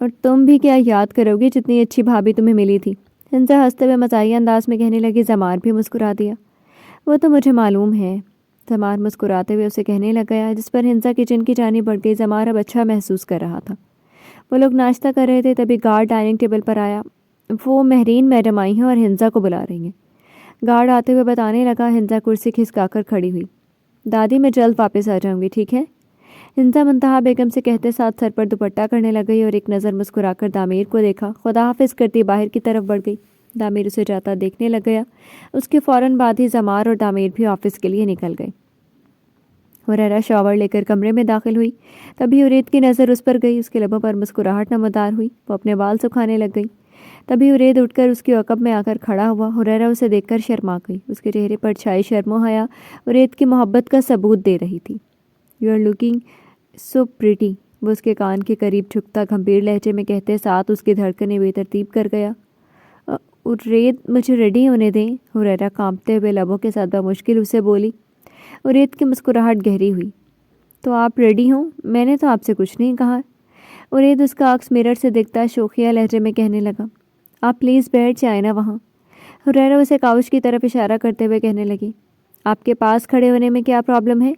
اور تم بھی کیا یاد کرو گی جتنی اچھی بھابھی تمہیں ملی تھی، ہنسا ہنستے ہوئے مزاحیہ انداز میں کہنے لگی۔ زمار بھی مسکرا دیا۔ وہ تو مجھے معلوم ہے، زمار مسکراتے ہوئے اسے کہنے لگ گیا، جس پر ہنسا کچن کی جانب بڑھ گئی۔ زمار اب اچھا محسوس کر رہا تھا۔ وہ لوگ ناشتہ کر رہے تھے، تبھی گارڈ ڈائننگ ٹیبل پر آیا۔ وہ مہرین میڈم آئی ہیں اور ہنسا کو بلا رہی ہیں۔ گارڈ آتے ہوئے بتانے لگا۔ ہنسا کرسی کھسکا کر کھڑی ہوئی۔ دادی میں جلد واپس آ جاؤں گی، ٹھیک ہے؟ ہنسا منتہا بیگم سے کہتے ساتھ سر پر دوپٹہ کرنے لگ گئی اور ایک نظر مسکرا کر دامیر کو دیکھا۔ خدا حافظ کرتی باہر کی طرف بڑھ گئی۔ دامیر اسے جاتا دیکھنے لگ گیا۔ اس کے فوراً بعد ہی زمار اور دامیر بھی آفس کے لیے نکل گئے۔ حریرہ شاور لے کر کمرے میں داخل ہوئی، تبھی عرید کی نظر اس پر گئی۔ اس کے لبوں پر مسکراہٹ نمودار ہوئی۔ وہ اپنے بال سکھانے لگ گئی، تبھی عرید اٹھ کر اس کے عقب میں آ کر کھڑا ہوا۔ حریرہ اسے دیکھ کر شرما گئی۔ اس کے چہرے پر چھائی شرم و حیا عرید کی محبت کا ثبوت دے رہی تھی۔ "You are looking so pretty", وہ اس کے کان کے قریب جھکتا گھمبیر لہجے میں کہتے ساتھ اس کی دھڑکنیں بے ترتیب کر گیا۔ عرید مجھے ریڈی ہونے دیں، حریرہ کانپتے ہوئے لبوں کے ساتھ بمشکل اسے بولی۔ عرید کی مسکراہٹ گہری ہوئی۔ تو آپ ریڈی ہوں؟ میں نے تو آپ سے کچھ نہیں کہا۔ عرید اس کا عکس مرر سے دیکھتا شوخیہ لہجے میں کہنے لگا۔ آپ پلیز بیٹھ جائیں نا وہاں۔ حریرہ اسے کاؤچ کی طرف اشارہ کرتے ہوئے کہنے لگی۔ آپ کے پاس کھڑے ہونے میں کیا پرابلم ہے؟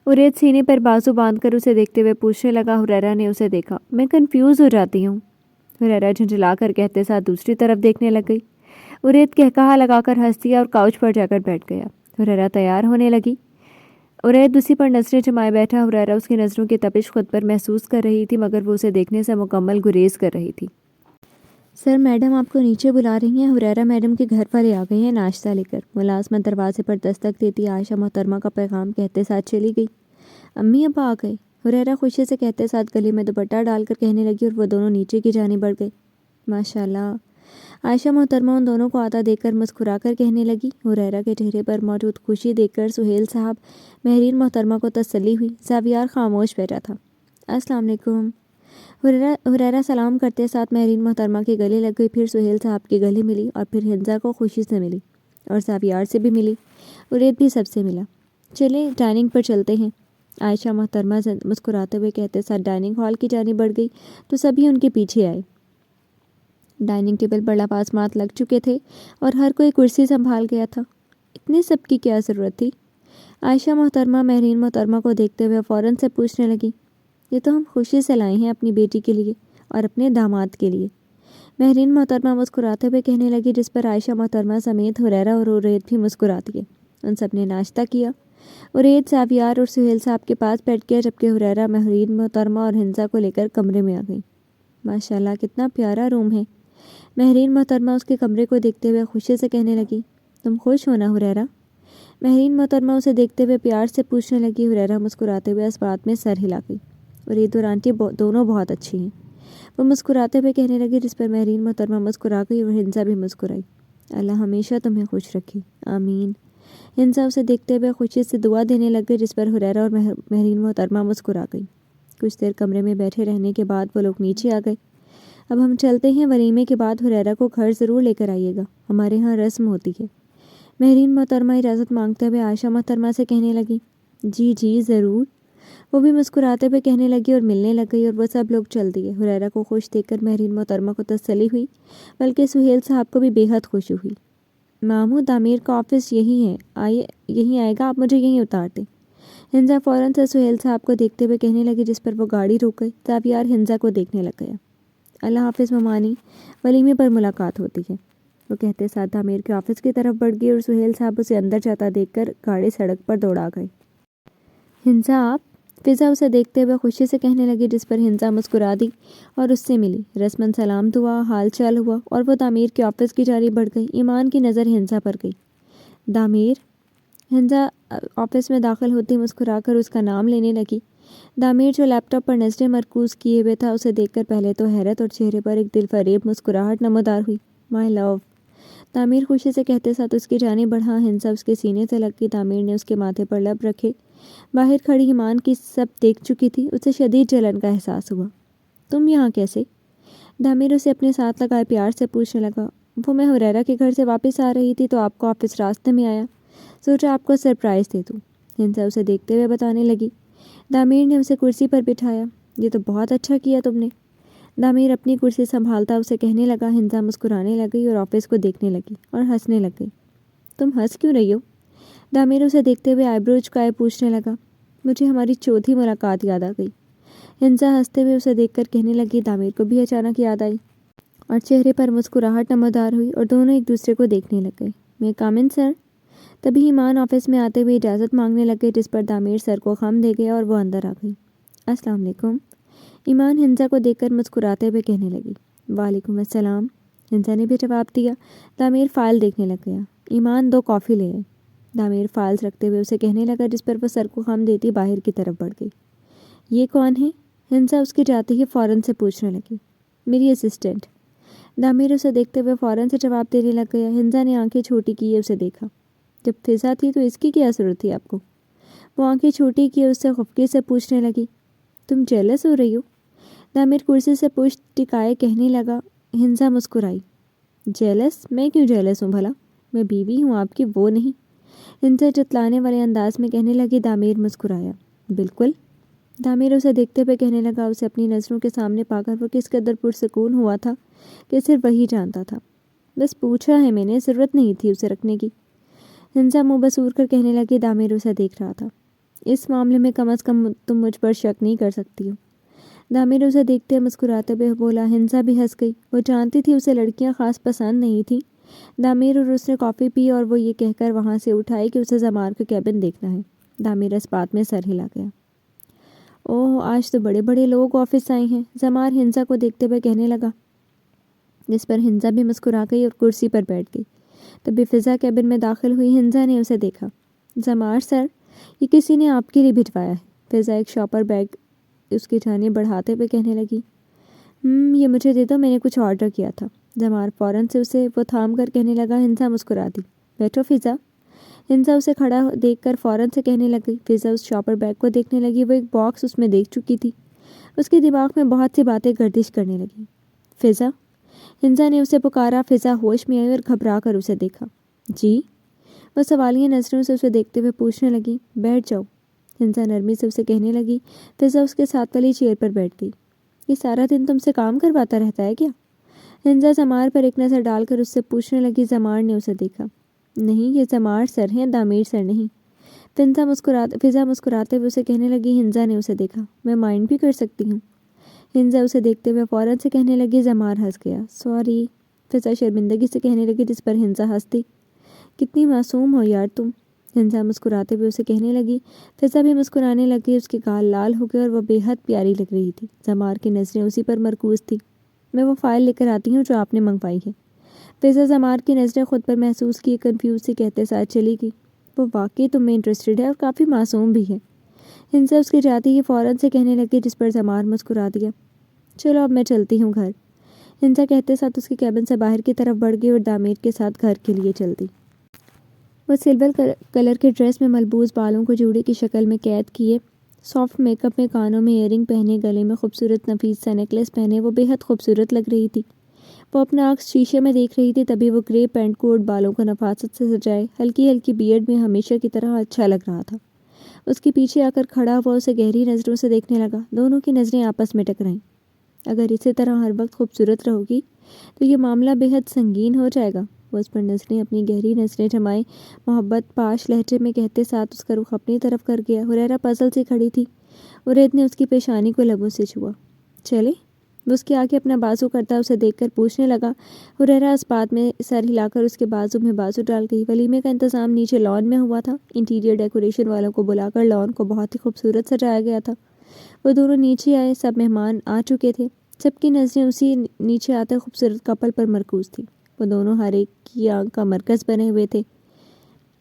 عرید سینے پر بازو باندھ کر اسے دیکھتے ہوئے پوچھنے لگا۔ حریرہ نے اسے دیکھا۔ میں کنفیوز ہو جاتی ہوں، حریرہ جھنجھلا کر کہتے ساتھ دوسری طرف دیکھنے لگ گئی۔ عرید قہقہا لگا کر ہنس دیا اور کاؤچ پر جا کر بیٹھ گیا۔ حریرہ تیار ہونے لگی۔ عرید اسی پر نظریں جمائے بیٹھا۔ حریرہ اس کی نظروں کی تپش خود پر محسوس کر رہی تھی، مگر وہ اسے دیکھنے سے مکمل گریز کر رہی تھی۔ سر، میڈم آپ کو نیچے بلا رہی ہیں۔ حریرہ میڈم کے گھر والے آ گئے ہیں ناشتہ لے کر، ملازمت دروازے پر دستک دیتی عائشہ محترمہ کا پیغام کہتے ساتھ چلی گئی۔ امی ابا آ گئے، حریرہ خوشی سے کہتے ساتھ گلے میں دوپٹہ ڈال کر کہنے لگی اور وہ دونوں نیچے کی جانب بڑھ گئے۔ ماشاء اللہ، عائشہ محترمہ ان دونوں کو آتا دیکھ کر مسکرا کر کہنے لگی۔ حریرہ کے چہرے پر موجود خوشی دیکھ کر سہیل صاحب مہرین محترمہ کو تسلی ہوئی۔ زاویار خاموش بیٹھا تھا۔ السلام علیکم، حریرہ سلام کرتے ساتھ مہرین محترمہ کے گلے لگ گئی، پھر سہیل صاحب کے گلے ملی اور پھر ہنسا کو خوشی سے ملی اور زاویار سے بھی ملی۔ عرید بھی سب سے ملا۔ چلیں ڈائننگ پر چلتے ہیں، عائشہ محترمہ مسکراتے ہوئے کہتے ساتھ ڈائننگ ہال کی جانب بڑھ گئی تو سبھی ان کے پیچھے آئے۔ ڈائننگ ٹیبل پر لوازمات لگ چکے تھے اور ہر کوئی کرسی سنبھال گیا تھا۔ اتنے سب کی کیا ضرورت تھی؟ عائشہ محترمہ مہرین محترمہ کو دیکھتے ہوئے فوراً سے پوچھنے لگی۔ یہ تو ہم خوشی سے لائے ہیں اپنی بیٹی کے لیے اور اپنے داماد کے لیے، مہرین محترمہ مسکراتے ہوئے کہنے لگی، جس پر عائشہ محترمہ سمیت حریرہ اور عرید بھی مسکرا دیے۔ ان سب نے ناشتہ کیا۔ عرید زاویار اور سہیل صاحب کے پاس بیٹھ گیا، جبکہ حریرہ مہرین محترمہ اور ہنسا کو لے کر کمرے میں آ گئی۔ ماشاءاللہ کتنا پیارا روم ہے، مہرین محترمہ اس کے کمرے کو دیکھتے ہوئے خوشی سے کہنے لگی۔ تم خوش ہو نا حریرہ؟ مہرین محترمہ اسے دیکھتے ہوئے پیار سے پوچھنے لگی۔ حریرہ مسکراتے ہوئے اس بات میں سر ہلا گئی۔ عرید اور آنٹی دونوں بہت اچھی ہیں، وہ مسکراتے ہوئے کہنے لگی، جس پر مہرین محترمہ مسکرا گئی اور ہنسا بھی مسکرائی۔ اللہ ہمیشہ تمہیں خوش رکھے، آمین۔ ہنسا اسے دیکھتے ہوئے خوشی سے دعا دینے لگ گئی، جس پر حریرہ اور مہرین محترمہ مسکرا گئی۔ کچھ دیر کمرے میں بیٹھے رہنے کے بعد وہ لوگ نیچے آ گئے۔ اب ہم چلتے ہیں، ولیمے کے بعد حریرہ کو گھر ضرور لے کر آئیے گا، ہمارے ہاں رسم ہوتی ہے۔ مہرین محترمہ اجازت مانگتے ہوئے عائشہ محترمہ سے کہنے لگی۔ جی جی ضرور، وہ بھی مسکراتے ہوئے کہنے لگی اور ملنے لگ گئی اور وہ سب لوگ چل دیے۔ حریرہ کو خوش دیکھ کر مہرین محترمہ کو تسلی ہوئی، بلکہ سہیل صاحب کو بھی بے حد خوشی ہوئی۔ ماموں دامیر کا آفس یہی ہے، یہیں آئے گا، آپ مجھے یہیں اتار دیں۔ ہنسا فوراً سے سہیل صاحب کو دیکھتے ہوئے کہنے لگی، جس پر وہ گاڑی روک گئی۔ زاویار ہنسا کو دیکھنے لگ گیا۔ اللہ حافظ ممانی، ولیمے پر ملاقات ہوتی ہے، وہ کہتے ساتھ دامیر کے آفس کی طرف بڑھ گئی اور سہیل صاحب اسے اندر جاتا دیکھ کر گاڑی سڑک پر دوڑا گئے۔ ہنسا آپ؟ فضا اسے دیکھتے ہوئے خوشی سے کہنے لگی، جس پر ہنسا مسکرا دی اور اس سے ملی۔ رسماً سلام دعا حال چال ہوا اور وہ دامیر کے آفس کی جانب بڑھ گئی۔ ایمان کی نظر ہنسا پر گئی۔ دامیر؟ ہنسا آفس میں داخل ہوتی مسکرا کر اس کا نام لینے لگی۔ دامیر جو لیپ ٹاپ پر نظریں مرکوز کیے ہوئے تھا، اسے دیکھ کر پہلے تو حیرت اور چہرے پر ایک دل فریب مسکراہٹ نمودار ہوئی۔ مائی لو، دامیر خوشی سے کہتے ساتھ اس کی جانب بڑھا۔ ہنسا اس کے سینے سے لگ گئی۔ دامیر نے اس کے ماتھے پر لب رکھے۔ باہر کھڑی ایمان کی سب دیکھ چکی تھی، اسے شدید جلن کا احساس ہوا۔ تم یہاں کیسے؟ دامیر اسے اپنے ساتھ لگائے پیار سے پوچھنے لگا۔ وہ میں حریرہ کے گھر سے واپس آ رہی تھی تو آپ کو آفس راستے میں آیا، سوچا آپ کو سرپرائز دے دوں، ہنسا اسے دیکھتے ہوئے بتانے لگی۔ دامیر نے اسے کرسی پر بٹھایا۔ یہ تو بہت اچھا کیا تم نے۔ دامیر اپنی کرسی سنبھالتا اسے کہنے لگا۔ ہنزا مسکرانے لگی اور آفس کو دیکھنے لگی اور ہنسنے لگ گئی۔ تم ہنس کیوں رہی ہو؟ دامیر اسے دیکھتے ہوئے آئی برو جھکائے پوچھنے لگا۔ مجھے ہماری چوتھی ملاقات یاد آ گئی۔ ہنزا ہنستے ہوئے اسے دیکھ کر کہنے لگی۔ دامیر کو بھی اچانک یاد آئی اور چہرے پر مسکراہٹ نمودار ہوئی اور دونوں ایک دوسرے کو دیکھنے لگ گئے۔ میں کم ان سر؟ تبھی ایمان آفس میں آتے ہوئے اجازت مانگنے لگے، جس پر دامیر سر کو خم دے گیا اور وہ اندر آ گئی۔ السلام علیکم، ایمان ہنزا کو دیکھ کر مسکراتے ہوئے کہنے لگی۔ وعلیکم السلام، ہنزا نے بھی جواب دیا۔ دامیر فائل دیکھنے لگ گیا۔ ایمان 2 کافی لے آئے۔ دامیر فائلز رکھتے ہوئے اسے کہنے لگا، جس پر وہ سر کو خم دیتی باہر کی طرف بڑھ گئی۔ یہ کون ہے؟ ہنزا اس کے جاتے ہی فوراً سے پوچھنے لگی۔ میری اسسٹنٹ۔ دامیر اسے دیکھتے ہوئے فوراً سے جواب دینے لگ گیا۔ ہنزا نے آنکھیں چھوٹی کیے اسے دیکھا۔ جب فضا تھی تو اس کی کیا ضرورت تھی آپ کو؟ وہ آنکھیں چھوٹی کیے اس سے خفگی سے پوچھنے لگی۔ تم جیلس ہو رہی ہو؟ دامیر کرسی سے پشت ٹکائے کہنے لگا۔ ہنزا مسکرائی۔ جیلس؟ میں کیوں جیلس ہوں بھلا؟ میں بیوی ہوں آپ کی، وہ نہیں۔ ہنزا جتلانے والے انداز میں کہنے لگی۔ دامیر مسکرایا۔ بالکل۔ دامیر اسے دیکھتے ہوئے کہنے لگا۔ اسے اپنی نظروں کے سامنے پا کر وہ کس قدر پرسکون ہوا تھا کہ صرف وہی جانتا تھا۔ بس پوچھا ہے میں نے، ضرورت نہیں تھی اسے رکھنے کی۔ ہنزا منہ بسور کر کہنے لگی۔ دامیر اسے دیکھ رہا تھا۔ اس معاملے میں کم از کم تم مجھ پر شک نہیں کر سکتی ہو۔ دامیر اسے دیکھتے مسکراتے ہوئے بولا۔ ہنزا بھی ہنس گئی۔ وہ جانتی تھی اسے لڑکیاں خاص پسند نہیں تھیں۔ دامیر اور اس نے کافی پی اور وہ یہ کہہ کر وہاں سے اٹھائی کہ اسے زمار کا کیبن دیکھنا ہے۔ دامیر اس بات میں سر ہلا گیا۔ اوہ، آج تو بڑے بڑے لوگ آفس آئے ہیں، زمار ہنزا کو دیکھتے ہوئے کہنے لگا، جس پر ہنزا بھی مسکرا گئی اور کرسی پر بیٹھ گئی۔ تبھی فضا کیبن میں داخل ہوئی۔ ہنزا نے اسے دیکھا۔ زمار سر، یہ کسی نے آپ کے لیے بھجوایا ہے۔ فضا ایک شاپر بیگ اس کی جانب بڑھاتے ہوئے کہنے لگی۔ یہ مجھے دے دو، میں نے کچھ آرڈر کیا تھا۔ زمار فوراً سے اسے وہ تھام کر کہنے لگا۔ ہنزا مسکرا دی۔ بیٹھو فضا۔ ہنزا اسے کھڑا دیکھ کر فوراً سے کہنے لگی۔ فضا اس شاپر بیگ کو دیکھنے لگی۔ وہ ایک باکس اس میں دیکھ چکی تھی۔ اس کے دماغ میں بہت سی باتیں گردش کرنے لگیں۔ فضا، ہنزا نے اسے پکارا۔ فضا ہوش میں آئی اور گھبرا کر اسے دیکھا۔ جی؟ وہ سوالیہ نظروں سے اسے دیکھتے ہوئے پوچھنے لگی۔ بیٹھ جاؤ، ہنزا نرمی سے اسے کہنے لگی۔ فضا اس کے ساتھ والی چیئر پر بیٹھ گئی۔ یہ سارا دن تم سے کام کرواتا رہتا ہے کیا؟ ہنزا زمار پر ایک نظر ڈال کر اس سے پوچھنے لگی۔ زمار نے اسے دیکھا۔ نہیں، یہ زمار سر ہیں، دامیر سر نہیں۔ فضا مسکراتے ہوئے اسے کہنے لگی۔ ہنزا نے اسے دیکھا۔ میں مائنڈ بھی کر سکتی ہوں۔ ہنزا اسے دیکھتے ہوئے فوراً سے کہنے لگی۔ زمار ہنس گیا۔ سوری، فضا شرمندگی سے کہنے لگی، جس پر ہنزا ہنس دی۔ کتنی معصوم ہو یار تم، ہنزا مسکراتے ہوئے اسے کہنے لگی۔ فضا بھی مسکرانے لگی۔ اس کے گال لال ہو گئے اور وہ بے حد پیاری لگ رہی تھی۔ زمار کی نظریں اسی پر مرکوز تھیں۔ میں وہ فائل لے کر آتی ہوں جو آپ نے منگوائی ہے۔ فضا زمار کی نظریں خود پر محسوس کی کنفیوز سی کہتے ساتھ چلی گئی۔ وہ واقعی تم میں انٹرسٹڈ ہے اور کافی معصوم بھی ہے۔ ہنزا اس کے جاتے ہی فوراً سے کہنے لگی، جس پر زمار مسکرا دیا۔ چلو اب میں چلتی ہوں گھر، ہنزا کہتے ساتھ اس کے کیبن سے باہر کی طرف بڑھ گئی اور دامیر کے ساتھ گھر کے لیے چل دی۔ وہ سلور کلر کے ڈریس میں ملبوس، بالوں کو جوڑے کی شکل میں قید کیے، سافٹ میک اپ میں، کانوں میں ایئر رنگ پہنے، گلے میں خوبصورت نفیس سا نیکلس پہنے وہ بے حد خوبصورت لگ رہی تھی۔ وہ اپنا عکس شیشے میں دیکھ رہی تھی، تبھی وہ گرے پینٹ کوٹ، بالوں کو نفاست سے سجائے، ہلکی ہلکی بیئرڈ میں ہمیشہ کی طرح اچھا لگ رہا تھا۔ اس کے پیچھے آ کر کھڑا ہوا اسے گہری نظروں سے دیکھنے لگا۔ دونوں کی نظریں آپس میں ٹکرائیں۔ اگر اسی طرح ہر وقت خوبصورت رہو گی تو یہ معاملہ بے حد سنگین ہو جائے گا۔ وہ اس پر نظریں، اپنی گہری نظریں جمائے، محبت پاش لہجے میں کہتے ساتھ اس کا رخ اپنی طرف کر گیا۔ ہریرا پزل سے کھڑی تھی۔ ارید نے اس کی پیشانی کو لبوں سے چھوا۔ چلے؟ وہ اس کے آگے اپنا بازو کرتا اسے دیکھ کر پوچھنے لگا۔ ہریرا اس بات میں سر ہلا کر اس کے بازو میں بازو ڈال گئی۔ ولیمے کا انتظام نیچے لان میں ہوا تھا۔ انٹیریئر ڈیکوریشن والوں کو بلا کر لان کو بہت ہی خوبصورت سجایا گیا تھا۔ وہ دونوں نیچے آئے۔ سب مہمان آ چکے تھے۔ سب کی نظریں اسی نیچے آتے خوبصورت کپل پر مرکوز تھیں۔ وہ دونوں ہر ایک کی آنکھ کا مرکز بنے ہوئے تھے۔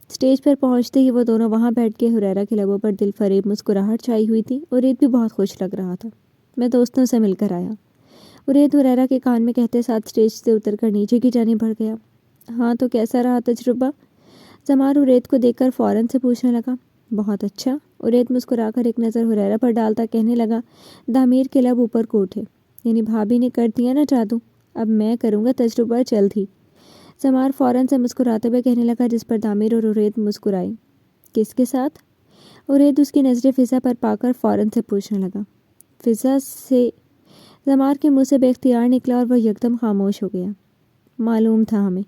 اسٹیج پر پہنچتے ہی وہ دونوں وہاں بیٹھ کے ہریرا کے لبوں پر دل فریب مسکراہٹ چھائی ہوئی تھی۔ ارید بھی بہت خوش لگ رہا تھا۔ میں دوستوں سے مل کر آیا، ارید ہریرا کے کان میں کہتے ساتھ اسٹیج سے اتر کر نیچے کی جانب بڑھ گیا۔ ہاں تو کیسا رہا تجربہ؟ زمار ارید کو دیکھ کر فوراً سے پوچھنے لگا۔ بہت اچھا، ارید مسکرا کر ایک نظر ہریرا پر ڈالتا کہنے لگا۔ دامیر کے لب اوپر کو اٹھے۔ یعنی بھابھی نے کر دیا نا جادو، اب میں کروں گا تجربہ جلد ہی۔ زمار فوراً سے مسکراتے ہوئے کہنے لگا، جس پر دامیر اور ارید مسکرائی۔ کس کے ساتھ؟ ارید اس کی نظریں فضا پر پا کر فوراً سے پوچھنے لگا۔ فضا سے؟ زمار کے منہ سے بے اختیار نکلا اور وہ یکدم خاموش ہو گیا۔ معلوم تھا ہمیں۔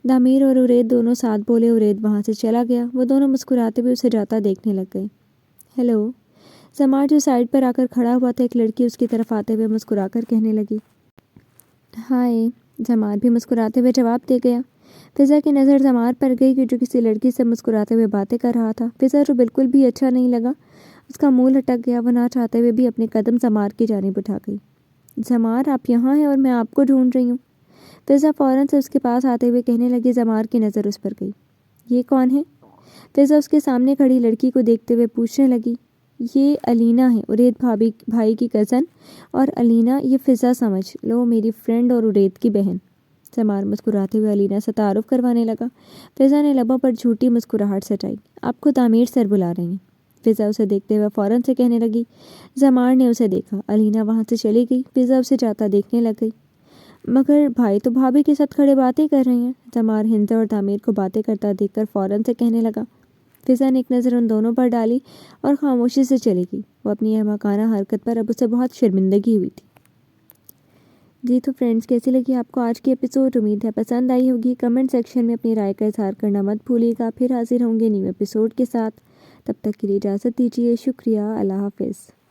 دامیر اور ارید دونوں ساتھ بولے۔ ارید وہاں سے چلا گیا۔ وہ دونوں مسکراتے ہوئے اسے جاتا دیکھنے لگ گئے۔ ہیلو۔ زمار جو سائڈ پر آ کر کھڑا ہوا تھا، ایک لڑکی اس کی طرف آتے ہوئے مسکرا کر کہنے لگی۔ ہائے۔ زمار بھی مسکراتے ہوئے جواب دے گیا۔ فضا کی نظر زمار پر گئی کہ جو کسی لڑکی سے مسکراتے ہوئے باتیں کر رہا تھا۔ فضا جو بالکل بھی اچھا نہیں لگا، اس کا منہ لٹک گیا۔ وہ نہ چاہتے ہوئے بھی اپنے قدم زمار کی جانب اٹھا گئی۔ زمار، آپ یہاں ہیں اور میں آپ کو ڈھونڈ رہی ہوں۔ فضا فوراً سے اس کے پاس آتے ہوئے کہنے لگی۔ زمار کی نظر اس پر گئی۔ یہ کون ہے؟ فضا اس کے سامنے کھڑی لڑکی کو دیکھتے ہوئے پوچھنے لگی۔ یہ علینا ہے، ارید بھائی کی کزن، اور علینا یہ فضا سمجھ لو میری فرینڈ اور ارید کی بہن۔ زمار مسکراتے ہوئے علینا سے تعارف کروانے لگا۔ فضا نے لبوں پر جھوٹی مسکراہٹ سٹائی۔ آپ کو تعمیر سر بلا رہی ہیں۔ فضا اسے دیکھتے ہوئے فوراً سے کہنے لگی۔ زمار نے اسے دیکھا۔ علینا وہاں سے چلی گئی۔ فضا اسے جاتا دیکھنے لگ گئی۔ مگر بھائی تو بھابھی کے ساتھ کھڑے باتیں کر رہے ہیں۔ زمار ہند اور تعمیر کو باتیں کرتا دیکھ کر فوراً سے کہنے لگا۔ فضا نے ایک نظر ان دونوں پر ڈالی اور خاموشی سے چلی گئی۔ وہ اپنی احمقانہ حرکت پر اب اسے بہت شرمندگی ہوئی تھی۔ جی تو فرینڈز، کیسی لگی آپ کو آج کی ایپیسوڈ؟ امید ہے پسند آئی ہوگی۔ کمنٹ سیکشن میں اپنی رائے کا اظہار کرنا مت بھولیے گا۔ پھر حاضر ہوں گے نیو ایپیسوڈ کے ساتھ۔ تب تک کے لیے اجازت دیجیے۔ شکریہ۔ اللہ حافظ۔